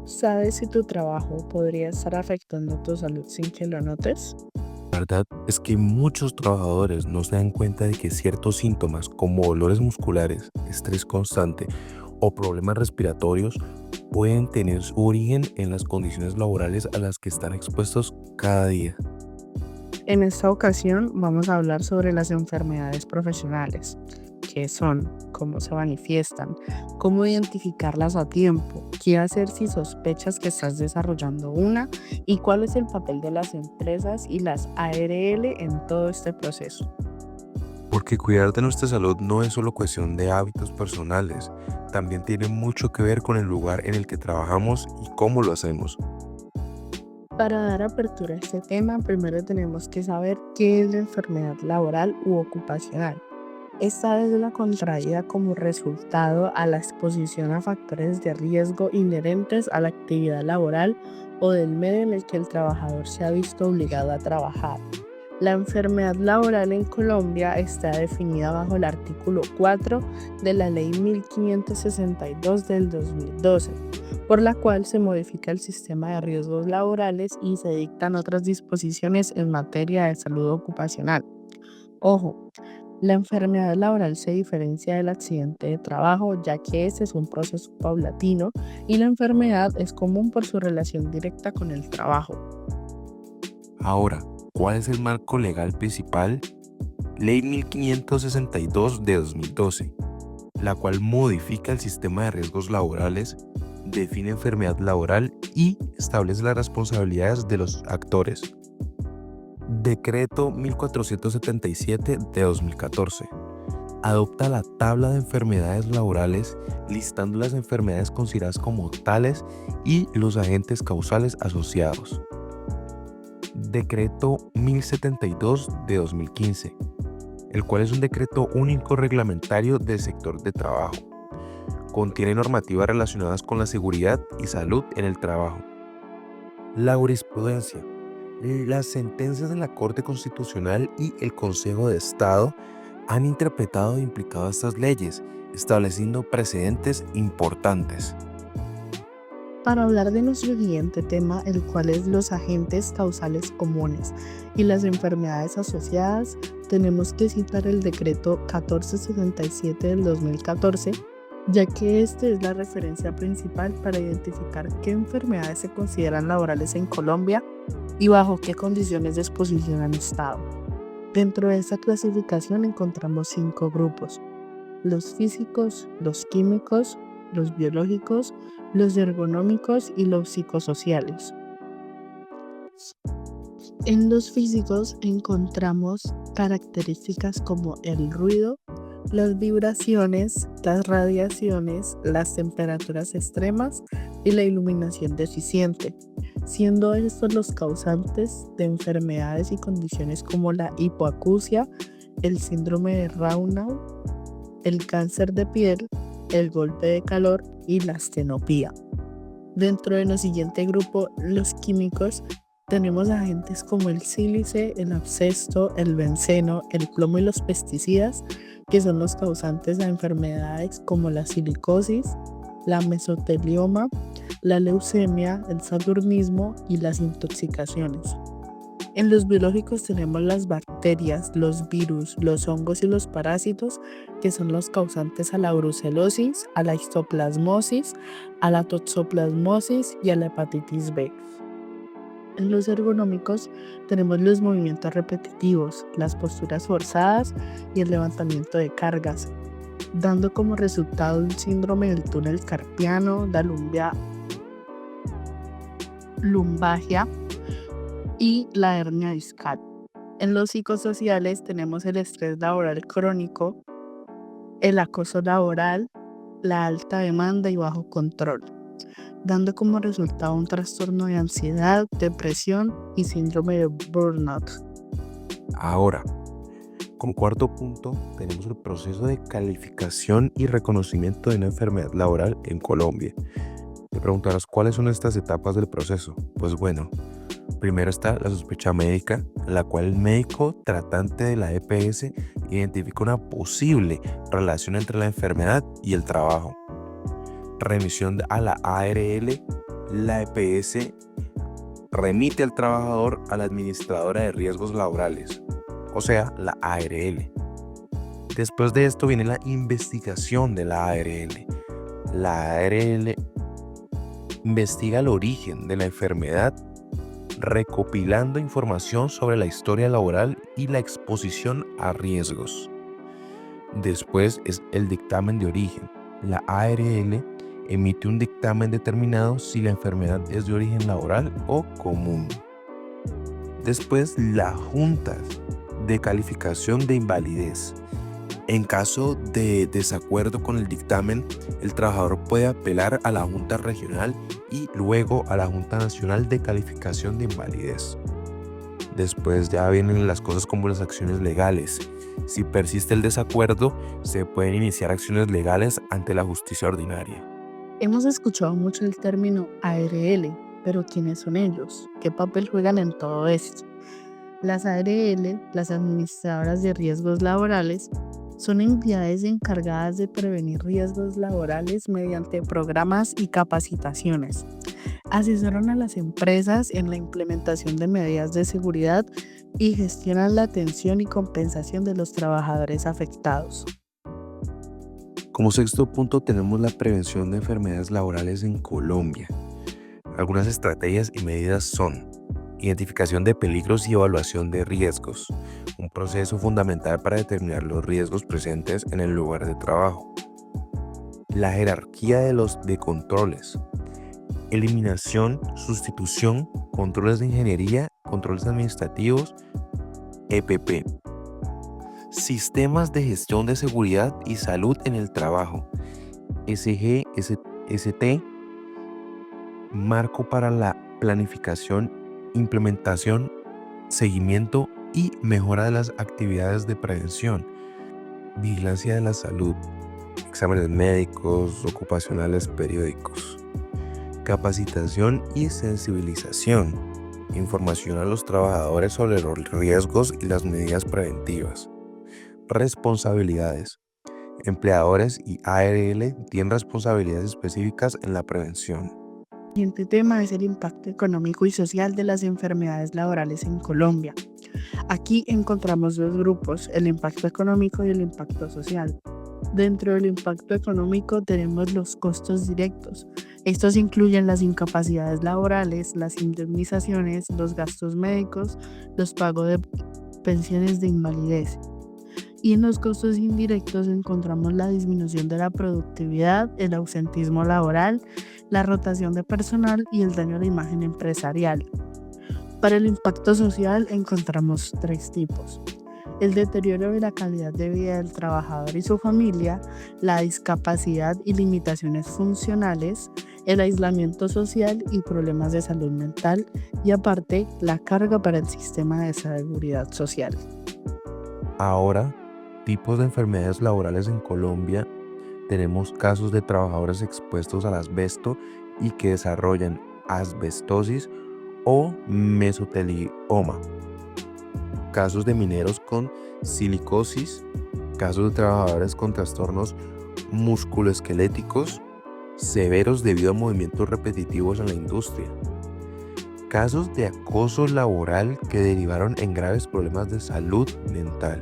¿Sabes si tu trabajo podría estar afectando tu salud sin que lo notes? La verdad es que muchos trabajadores no se dan cuenta de que ciertos síntomas como dolores musculares, estrés constante o problemas respiratorios pueden tener su origen en las condiciones laborales a las que están expuestos cada día. En esta ocasión vamos a hablar sobre las enfermedades profesionales, qué son, cómo se manifiestan, cómo identificarlas a tiempo, qué hacer si sospechas que estás desarrollando una y cuál es el papel de las empresas y las ARL en todo este proceso. Porque cuidar de nuestra salud no es solo cuestión de hábitos personales, también tiene mucho que ver con el lugar en el que trabajamos y cómo lo hacemos. Para dar apertura a este tema, primero tenemos que saber qué es la enfermedad laboral u ocupacional. Esta es la contraída como resultado a la exposición a factores de riesgo inherentes a la actividad laboral o del medio en el que el trabajador se ha visto obligado a trabajar. La enfermedad laboral en Colombia está definida bajo el artículo 4 de la Ley 1562 del 2012, por la cual se modifica el sistema de riesgos laborales y se dictan otras disposiciones en materia de salud ocupacional. Ojo, la enfermedad laboral se diferencia del accidente de trabajo, ya que este es un proceso paulatino y la enfermedad es común por su relación directa con el trabajo. Ahora, ¿cuál es el marco legal principal? Ley 1562 de 2012, la cual modifica el sistema de riesgos laborales, define enfermedad laboral y establece las responsabilidades de los actores. Decreto 1477 de 2014. Adopta la tabla de enfermedades laborales, listando las enfermedades consideradas como tales y los agentes causales asociados. Decreto 1072 de 2015, el cual es un decreto único reglamentario del sector de trabajo. Contiene normativas relacionadas con la seguridad y salud en el trabajo. La jurisprudencia. Las sentencias de la Corte Constitucional y el Consejo de Estado han interpretado e implicado estas leyes, estableciendo precedentes importantes. Para hablar de nuestro siguiente tema, el cual es los agentes causales comunes y las enfermedades asociadas, tenemos que citar el decreto 1467 del 2014, ya que este es la referencia principal para identificar qué enfermedades se consideran laborales en Colombia y bajo qué condiciones de exposición han estado. Dentro de esta clasificación encontramos 5 grupos: los físicos, los químicos, los biológicos, los ergonómicos y los psicosociales. En los físicos encontramos características como el ruido, las vibraciones, las radiaciones, las temperaturas extremas y la iluminación deficiente, siendo estos los causantes de enfermedades y condiciones como la hipoacusia, el síndrome de Raynaud, el cáncer de piel, el golpe de calor y la astenopía. Dentro de nuestro siguiente grupo, los químicos, tenemos agentes como el sílice, el asbesto, el benceno, el plomo y los pesticidas, que son los causantes de enfermedades como la silicosis, la mesotelioma, la leucemia, el saturnismo y las intoxicaciones. En los biológicos tenemos las bacterias, los virus, los hongos y los parásitos, que son los causantes a la brucelosis, a la histoplasmosis, a la toxoplasmosis y a la hepatitis B. En los ergonómicos tenemos los movimientos repetitivos, las posturas forzadas y el levantamiento de cargas, dando como resultado un síndrome del túnel carpiano, la lumbalgia y la hernia discal. En los psicosociales tenemos el estrés laboral crónico, el acoso laboral, la alta demanda y bajo control, dando como resultado un trastorno de ansiedad, depresión y síndrome de burnout. Ahora, como cuarto punto, tenemos el proceso de calificación y reconocimiento de una enfermedad laboral en Colombia. Te preguntarás cuáles son estas etapas del proceso. Pues bueno, primero está la sospecha médica, la cual el médico tratante de la EPS identifica una posible relación entre la enfermedad y el trabajo. Remisión a la ARL, La EPS remite al trabajador a la administradora de riesgos laborales, o sea, la ARL. Después de esto viene la investigación de la ARL. La ARL investiga el origen de la enfermedad, recopilando información sobre la historia laboral y la exposición a riesgos. Después es el dictamen de origen. La ARL emite un dictamen determinado si la enfermedad es de origen laboral o común. Después, las juntas de calificación de invalidez. En caso de desacuerdo con el dictamen, el trabajador puede apelar a la Junta Regional y luego a la Junta Nacional de Calificación de Invalidez. Después ya vienen las cosas como las acciones legales. Si persiste el desacuerdo, se pueden iniciar acciones legales ante la justicia ordinaria. Hemos escuchado mucho el término ARL, pero ¿quiénes son ellos? ¿Qué papel juegan en todo esto? Las ARL, las administradoras de riesgos laborales, son entidades encargadas de prevenir riesgos laborales mediante programas y capacitaciones. Asesoran a las empresas en la implementación de medidas de seguridad y gestionan la atención y compensación de los trabajadores afectados. Como sexto punto tenemos la prevención de enfermedades laborales en Colombia. Algunas estrategias y medidas son: identificación de peligros y evaluación de riesgos, un proceso fundamental para determinar los riesgos presentes en el lugar de trabajo. La jerarquía de controles, eliminación, sustitución, controles de ingeniería, controles administrativos, EPP. Sistemas de gestión de seguridad y salud en el trabajo, SGST, marco para la planificación, implementación, seguimiento y mejora de las actividades de prevención, vigilancia de la salud, exámenes médicos, ocupacionales periódicos, capacitación y sensibilización, información a los trabajadores sobre los riesgos y las medidas preventivas. Responsabilidades. Empleadores y ARL tienen responsabilidades específicas en la prevención. El siguiente tema es el impacto económico y social de las enfermedades laborales en Colombia. Aquí encontramos dos grupos, el impacto económico y el impacto social. Dentro del impacto económico tenemos los costos directos. Estos incluyen las incapacidades laborales, las indemnizaciones, los gastos médicos, los pagos de pensiones de invalidez. Y en los costos indirectos encontramos la disminución de la productividad, el ausentismo laboral, la rotación de personal y el daño a la imagen empresarial. Para el impacto social encontramos tres tipos: el deterioro de la calidad de vida del trabajador y su familia, la discapacidad y limitaciones funcionales, el aislamiento social y problemas de salud mental, y aparte la carga para el sistema de seguridad social. Ahora, tipos de enfermedades laborales en Colombia. Tenemos casos de trabajadores expuestos al asbesto y que desarrollan asbestosis o mesotelioma. Casos de mineros con silicosis, casos de trabajadores con trastornos musculoesqueléticos severos debido a movimientos repetitivos en la industria. Casos de acoso laboral que derivaron en graves problemas de salud mental.